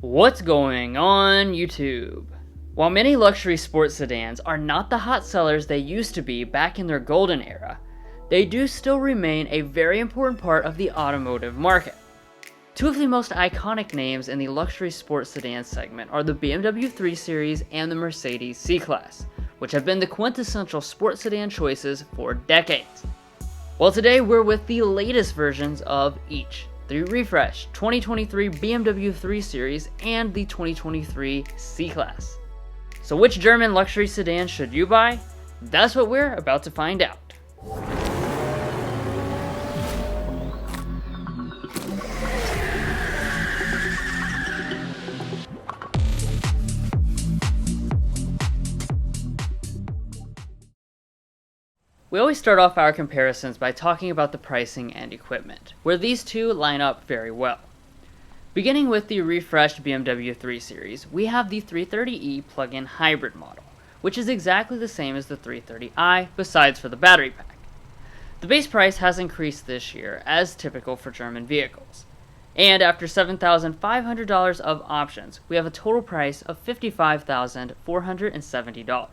What's going on YouTube? While many luxury sports sedans are not the hot sellers they used to be back in their golden era, they do still remain a very important part of the automotive market. Two of the most iconic names in the luxury sports sedan segment are the BMW 3 Series and the Mercedes C-Class, which have been the quintessential sports sedan choices for decades. Well, today we're with the latest versions of each. The refreshed 2023 BMW 3 Series and the 2023 C-Class. So which German luxury sedan should you buy? That's what we're about to find out. We always start off our comparisons by talking about the pricing and equipment, where these two line up very well. Beginning with the refreshed BMW 3 Series, we have the 330e plug-in hybrid model, which is exactly the same as the 330i, besides for the battery pack. The base price has increased this year, as typical for German vehicles. And after $7,500 of options, we have a total price of $55,470.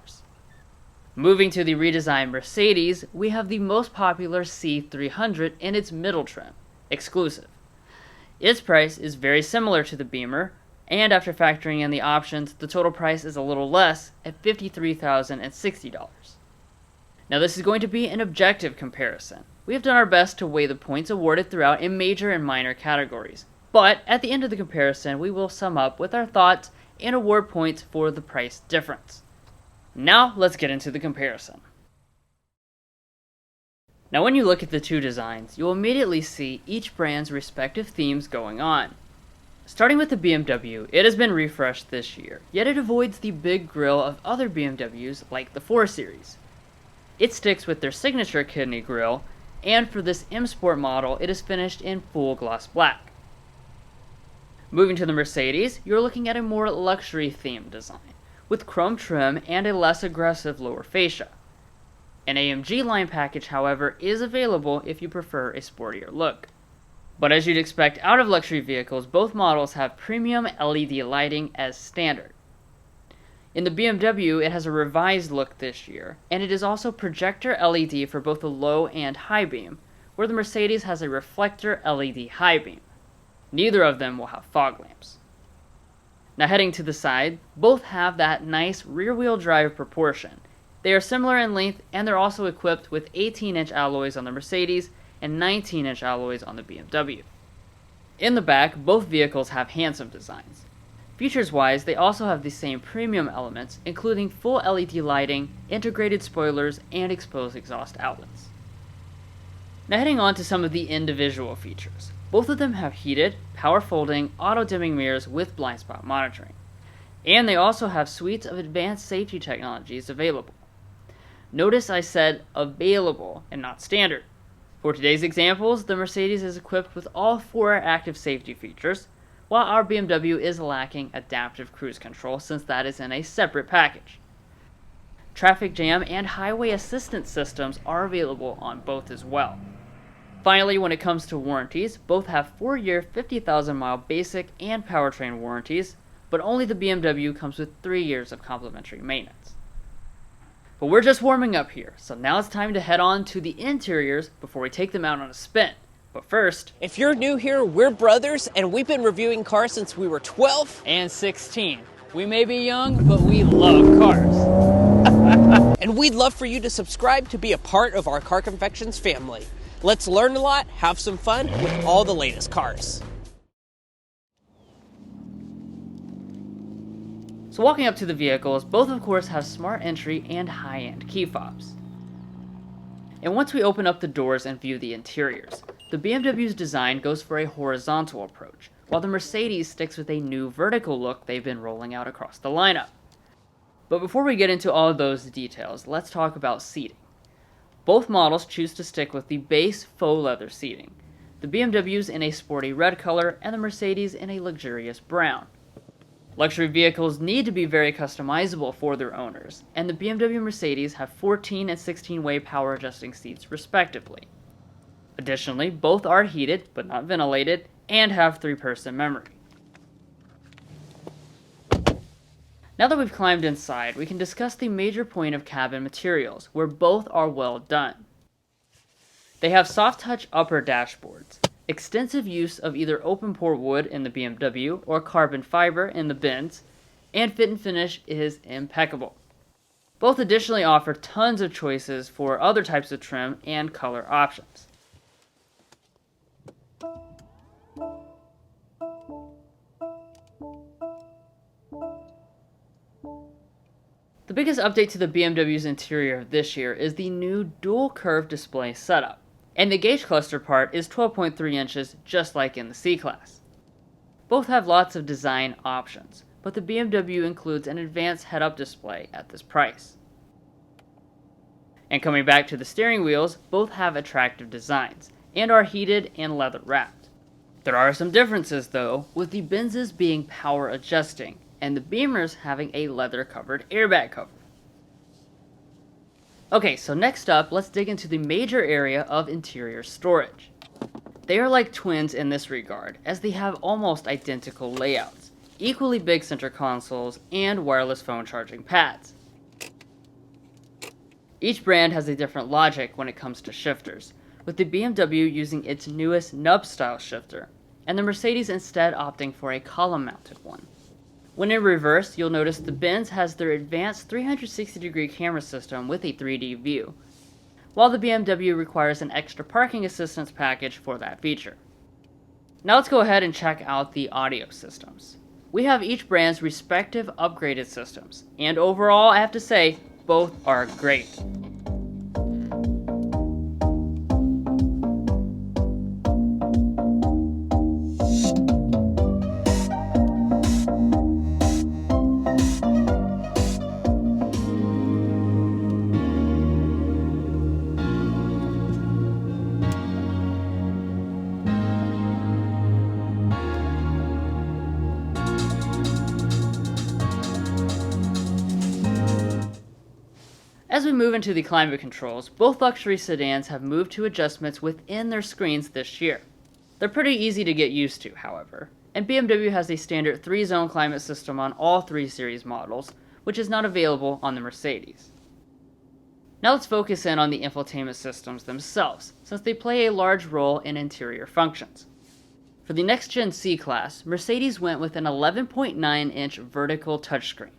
Moving to the redesigned Mercedes, we have the most popular C300 in its middle trim, exclusive. Its price is very similar to the Beamer, and after factoring in the options, the total price is a little less at $53,060. Now this is going to be an objective comparison. We have done our best to weigh the points awarded throughout in major and minor categories, but at the end of the comparison we will sum up with our thoughts and award points for the price difference. Now, let's get into the comparison. Now when you look at the two designs, you'll immediately see each brand's respective themes going on. Starting with the BMW, it has been refreshed this year, yet it avoids the big grille of other BMWs like the 4 Series. It sticks with their signature kidney grille, and for this M Sport model, it is finished in full gloss black. Moving to the Mercedes, you're looking at a more luxury themed design, with chrome trim and a less aggressive lower fascia. An AMG line package, however, is available if you prefer a sportier look. But as you'd expect out of luxury vehicles, both models have premium LED lighting as standard. In the BMW, it has a revised look this year, and it is also projector LED for both the low and high beam, where the Mercedes has a reflector LED high beam. Neither of them will have fog lamps. Now heading to the side, both have that nice rear-wheel drive proportion. They are similar in length, and they're also equipped with 18-inch alloys on the Mercedes and 19-inch alloys on the BMW. In the back, both vehicles have handsome designs. Features-wise, they also have the same premium elements, including full LED lighting, integrated spoilers, and exposed exhaust outlets. Now heading on to some of the individual features. Both of them have heated, power-folding, auto-dimming mirrors with blind spot monitoring. And they also have suites of advanced safety technologies available. Notice I said available and not standard. For today's examples, the Mercedes is equipped with all 4 active safety features, while our BMW is lacking adaptive cruise control since that is in a separate package. Traffic jam and highway assistance systems are available on both as well. Finally, when it comes to warranties, both have 4-year 50,000-mile basic and powertrain warranties, but only the BMW comes with 3 years of complimentary maintenance. But we're just warming up here, so now it's time to head on to the interiors before we take them out on a spin. But first, if you're new here, we're brothers, and we've been reviewing cars since we were 12 and 16. We may be young, but we love cars. And we'd love for you to subscribe to be a part of our Car Confections family. Let's learn a lot, have some fun with all the latest cars. So walking up to the vehicles, both of course have smart entry and high-end key fobs. And once we open up the doors and view the interiors, the BMW's design goes for a horizontal approach, while the Mercedes sticks with a new vertical look they've been rolling out across the lineup. But before we get into all of those details, let's talk about seating. Both models choose to stick with the base faux leather seating. The BMW's in a sporty red color and the Mercedes in a luxurious brown. Luxury vehicles need to be very customizable for their owners, and the BMW and Mercedes have 14 and 16-way power adjusting seats respectively. Additionally, both are heated but not ventilated and have 3-person memory. Now that we've climbed inside, we can discuss the major point of cabin materials, where both are well done. They have soft touch upper dashboards, extensive use of either open pore wood in the BMW or carbon fiber in the Benz, and fit and finish is impeccable. Both additionally offer tons of choices for other types of trim and color options. The biggest update to the BMW's interior this year is the new dual curve display setup, and the gauge cluster part is 12.3 inches just like in the C-Class. Both have lots of design options, but the BMW includes an advanced head-up display at this price. And coming back to the steering wheels, both have attractive designs, and are heated and leather wrapped. There are some differences though, with the Benz's being power adjusting, and the Beamers having a leather covered airbag cover. Okay, so next up, let's dig into the major area of interior storage. They are like twins in this regard, as they have almost identical layouts, equally big center consoles, and wireless phone charging pads. Each brand has a different logic when it comes to shifters, with the BMW using its newest nub-style shifter, and the Mercedes instead opting for a column-mounted one. When in reverse, you'll notice the Benz has their advanced 360-degree camera system with a 3D view, while the BMW requires an extra parking assistance package for that feature. Now let's go ahead and check out the audio systems. We have each brand's respective upgraded systems, and overall I have to say, both are great. As we move into the climate controls, both luxury sedans have moved to adjustments within their screens this year. They're pretty easy to get used to, however, and BMW has a standard 3-zone climate system on all 3 Series models, which is not available on the Mercedes. Now let's focus in on the infotainment systems themselves, since they play a large role in interior functions. For the next-gen C-Class, Mercedes went with an 11.9-inch vertical touchscreen,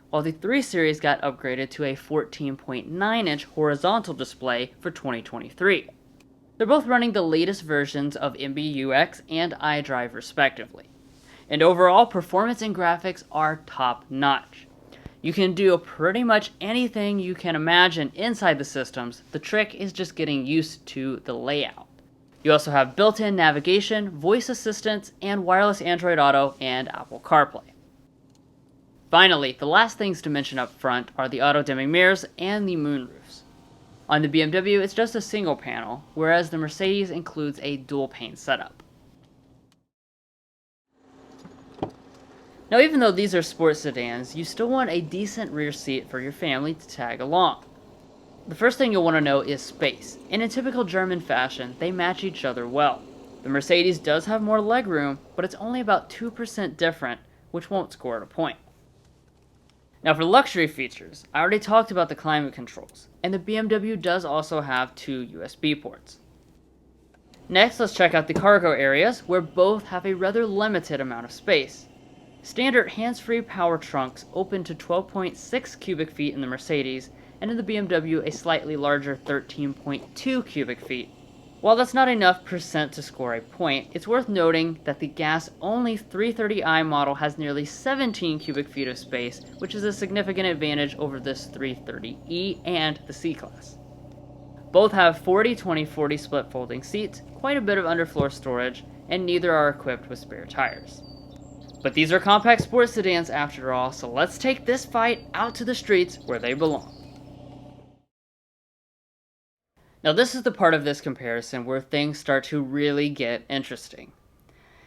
while the 3 Series got upgraded to a 14.9-inch horizontal display for 2023. They're both running the latest versions of MBUX and iDrive respectively, and overall performance and graphics are top-notch. You can do pretty much anything you can imagine inside the systems. The trick is just getting used to the layout. You also have built-in navigation, voice assistance, and wireless Android Auto and Apple CarPlay. Finally, the last things to mention up front are the auto-dimming mirrors and the moonroofs. On the BMW, it's just a single panel, whereas the Mercedes includes a dual-pane setup. Now, even though these are sports sedans, you still want a decent rear seat for your family to tag along. The first thing you'll want to know is space, and in typical German fashion, they match each other well. The Mercedes does have more legroom, but it's only about 2% different, which won't score at a point. Now for luxury features, I already talked about the climate controls, and the BMW does also have 2 USB ports. Next, let's check out the cargo areas, where both have a rather limited amount of space. Standard hands-free power trunks open to 12.6 cubic feet in the Mercedes, and in the BMW a slightly larger 13.2 cubic feet. While that's not enough percent to score a point, it's worth noting that the gas-only 330i model has nearly 17 cubic feet of space, which is a significant advantage over this 330e and the C-Class. Both have 40-20-40 split folding seats, quite a bit of underfloor storage, and neither are equipped with spare tires. But these are compact sports sedans after all, so let's take this fight out to the streets where they belong. Now this is the part of this comparison where things start to really get interesting.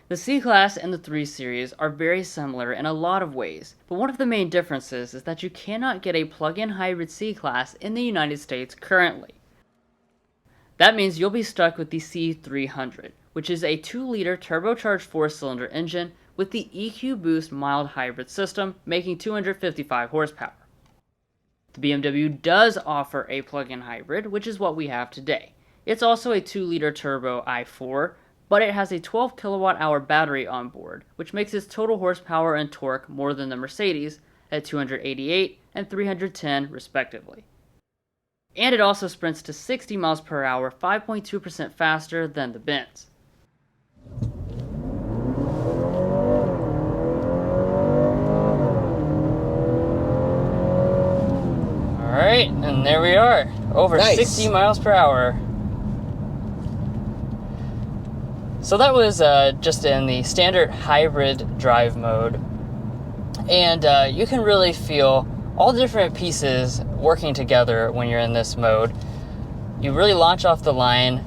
The C-Class and the 3 Series are very similar in a lot of ways, but one of the main differences is that you cannot get a plug-in hybrid C-Class in the United States currently. That means you'll be stuck with the C300, which is a 2-liter turbocharged 4-cylinder engine with the EQ Boost mild hybrid system making 255 horsepower. The BMW does offer a plug-in hybrid, which is what we have today. It's also a 2-liter turbo i4, but it has a 12 kilowatt-hour battery on board, which makes its total horsepower and torque more than the Mercedes at 288 and 310 respectively. And it also sprints to 60 miles per hour, 5.2% faster than the Benz. Alright, and there we are, over Nice. 60 miles per hour. So that was just in the standard hybrid drive mode, and you can really feel all the different pieces working together when you're in this mode. You really launch off the line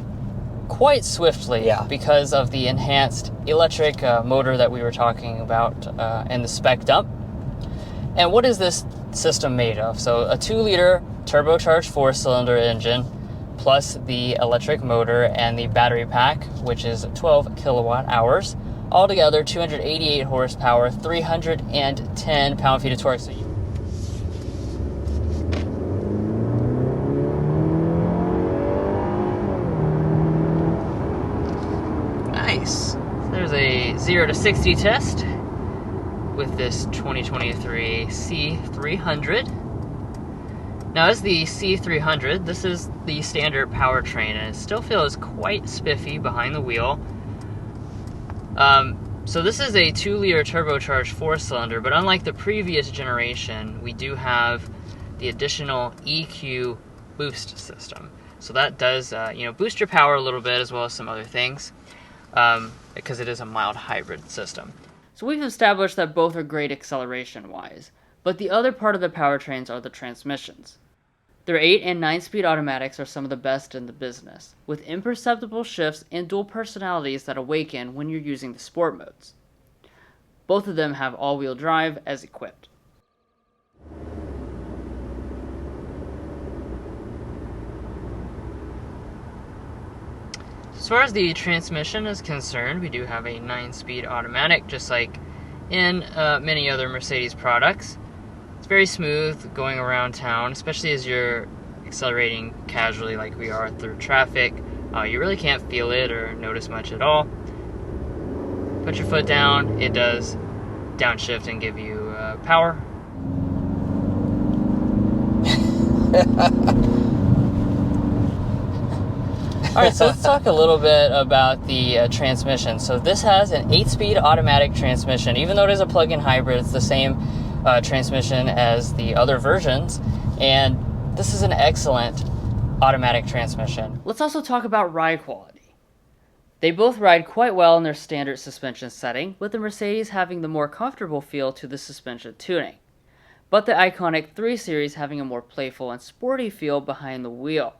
quite swiftly because of the enhanced electric motor that we were talking about in the spec dump. And what is this system made of? So a 2-liter turbocharged 4-cylinder engine plus the electric motor and the battery pack, which is 12 kilowatt hours. Altogether 288 horsepower, 310 pound-feet of torque. So Nice. there's a 0 to 60 test with this 2023 C300. Now, as the C300, this is the standard powertrain, and it still feels quite spiffy behind the wheel. So this is a 2-liter turbocharged 4-cylinder, but unlike the previous generation, we do have the additional EQ boost system. So that does, boost your power a little bit, as well as some other things, because it is a mild hybrid system. So we've established that both are great acceleration-wise, but the other part of the powertrains are the transmissions. Their 8 and 9-speed automatics are some of the best in the business, with imperceptible shifts and dual personalities that awaken when you're using the sport modes. Both of them have all-wheel drive as equipped. As far as the transmission is concerned, we do have a 9-speed automatic, just like in many other Mercedes products. It's very smooth going around town, especially as you're accelerating casually like we are through traffic. You really can't feel it or notice much at all. Put your foot down, it does downshift and give you power. Alright, so let's talk a little bit about the transmission. So this has an 8-speed automatic transmission. Even though it is a plug-in hybrid, it's the same transmission as the other versions, and this is an excellent automatic transmission. Let's also talk about ride quality. They both ride quite well in their standard suspension setting, with the Mercedes having the more comfortable feel to the suspension tuning, but the iconic 3 Series having a more playful and sporty feel behind the wheel.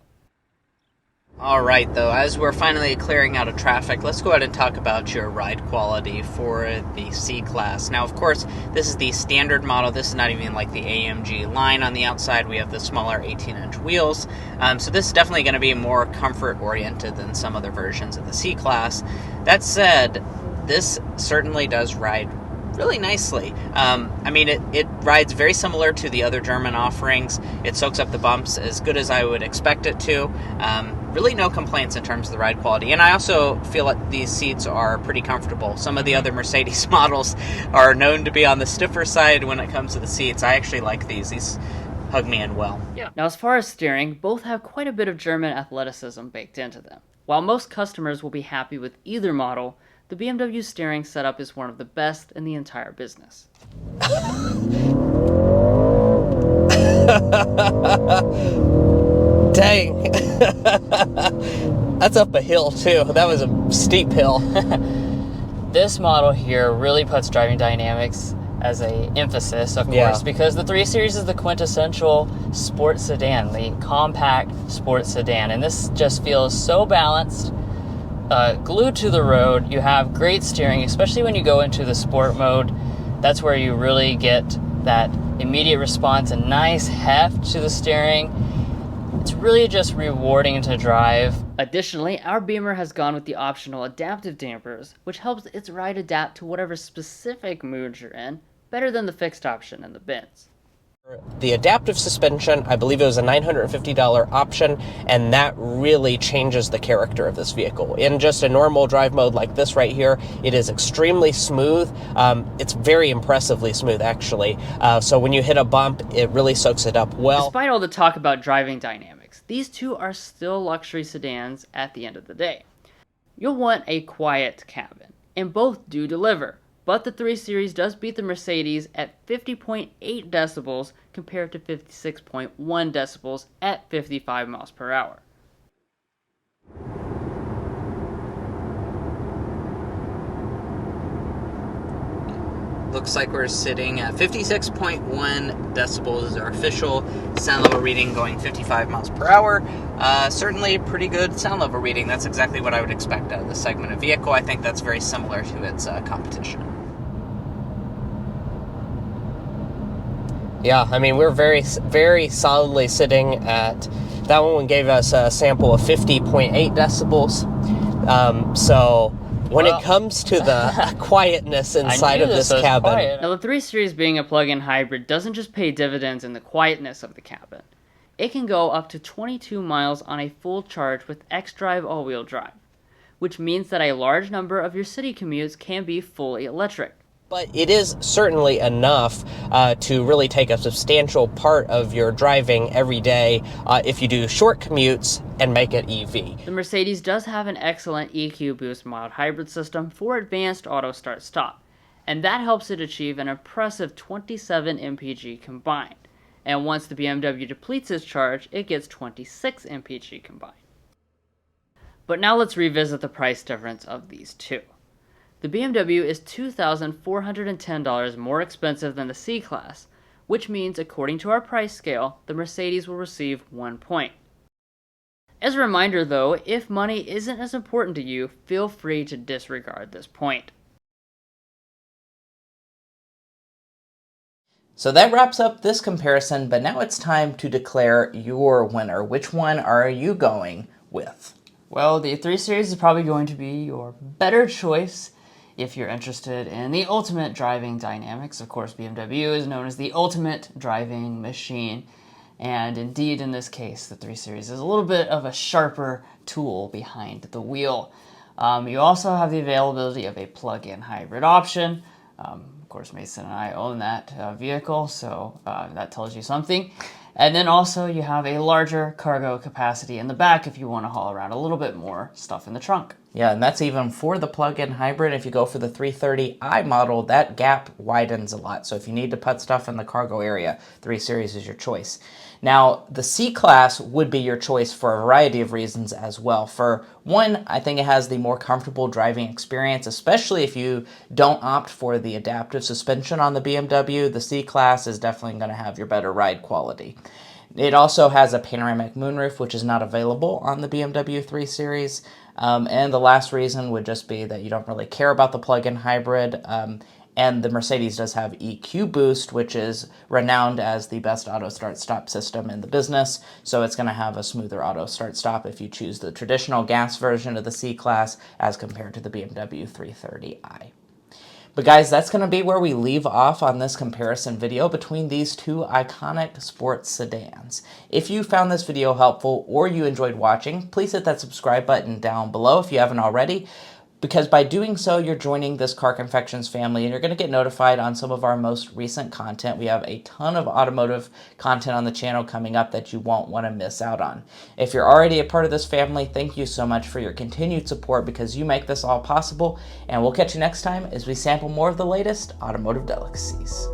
Alright, though, as we're finally clearing out of traffic, let's go ahead and talk about your ride quality for the C-Class. Now, of course, this is the standard model. This is not even like the AMG line on the outside. We have the smaller 18-inch wheels. So this is definitely going to be more comfort-oriented than some other versions of the C-Class. That said, this certainly does ride really nicely. It rides very similar to the other German offerings. It soaks up the bumps as good as I would expect it to. Really no complaints in terms of the ride quality. And I also feel like these seats are pretty comfortable. Some of the other Mercedes models are known to be on the stiffer side when it comes to the seats. I actually like these. These hug me in well. Yeah. Now, as far as steering, both have quite a bit of German athleticism baked into them. While most customers will be happy with either model, the BMW steering setup is one of the best in the entire business. Dang. That's up a hill, too. That was a steep hill. This model here really puts driving dynamics as a emphasis, of course, because the 3 Series is the quintessential sports sedan, the compact sports sedan, and this just feels so balanced. Glued to the road. You have great steering, especially when you go into the sport mode. That's where you really get that immediate response and nice heft to the steering. It's really just rewarding to drive. Additionally, our Beamer has gone with the optional adaptive dampers, which helps its ride adapt to whatever specific mood you're in, better than the fixed option in the bins. The adaptive suspension, I believe it was a $950 option, and that really changes the character of this vehicle. In just a normal drive mode like this right here, it is extremely smooth. It's very impressively smooth, actually. So when you hit a bump, it really soaks it up well. Despite all the talk about driving dynamics, these two are still luxury sedans at the end of the day. You'll want a quiet cabin, and both do deliver. But the 3 Series does beat the Mercedes at 50.8 decibels compared to 56.1 decibels at 55 miles per hour. Looks like we're sitting at 56.1 decibels is our official sound level reading, going 55 miles per hour. Certainly pretty good sound level reading. That's exactly what I would expect out of this segment of vehicle. I think that's very similar to its competition. Yeah, I mean, we're very, very solidly sitting at, that one gave us a sample of 50.8 decibels. So when it comes to the quietness inside of this cabin. Now, the 3 Series being a plug-in hybrid doesn't just pay dividends in the quietness of the cabin. It can go up to 22 miles on a full charge with xDrive all-wheel drive, which means that a large number of your city commutes can be fully electric. But it is certainly enough to really take a substantial part of your driving every day if you do short commutes and make it EV. The Mercedes does have an excellent EQ Boost mild hybrid system for advanced auto start-stop, and that helps it achieve an impressive 27 mpg combined. And once the BMW depletes its charge, it gets 26 mpg combined. But now let's revisit the price difference of these two. The BMW is $2,410 more expensive than the C-Class, which means, according to our price scale, the Mercedes will receive 1 point. As a reminder though, if money isn't as important to you, feel free to disregard this point. So that wraps up this comparison, but now it's time to declare your winner. Which one are you going with? Well, the 3 Series is probably going to be your better choice if you're interested in the ultimate driving dynamics. Of course, BMW is known as the ultimate driving machine. And indeed, in this case, the 3 Series is a little bit of a sharper tool behind the wheel. You also have the availability of a plug-in hybrid option. Of course, Mason and I own that vehicle, so that tells you something. And then also you have a larger cargo capacity in the back if you want to haul around a little bit more stuff in the trunk. Yeah, and that's even for the plug-in hybrid. If you go for the 330i model, that gap widens a lot. So if you need to put stuff in the cargo area, 3 Series is your choice. Now, the C-Class would be your choice for a variety of reasons as well. For one, I think it has the more comfortable driving experience, especially if you don't opt for the adaptive suspension on the BMW. The C-Class is definitely going to have your better ride quality. It also has a panoramic moonroof, which is not available on the BMW 3 Series. And the last reason would just be that you don't really care about the plug-in hybrid. And the Mercedes does have EQ Boost, which is renowned as the best auto start-stop system in the business. So it's going to have a smoother auto start-stop if you choose the traditional gas version of the C-Class as compared to the BMW 330i. But guys, that's going to be where we leave off on this comparison video between these two iconic sports sedans. If you found this video helpful or you enjoyed watching, please hit that subscribe button down below if you haven't already, because by doing so, you're joining this Car Confections family and you're going to get notified on some of our most recent content. We have a ton of automotive content on the channel coming up that you won't want to miss out on. If you're already a part of this family, thank you so much for your continued support because you make this all possible. And we'll catch you next time as we sample more of the latest automotive delicacies.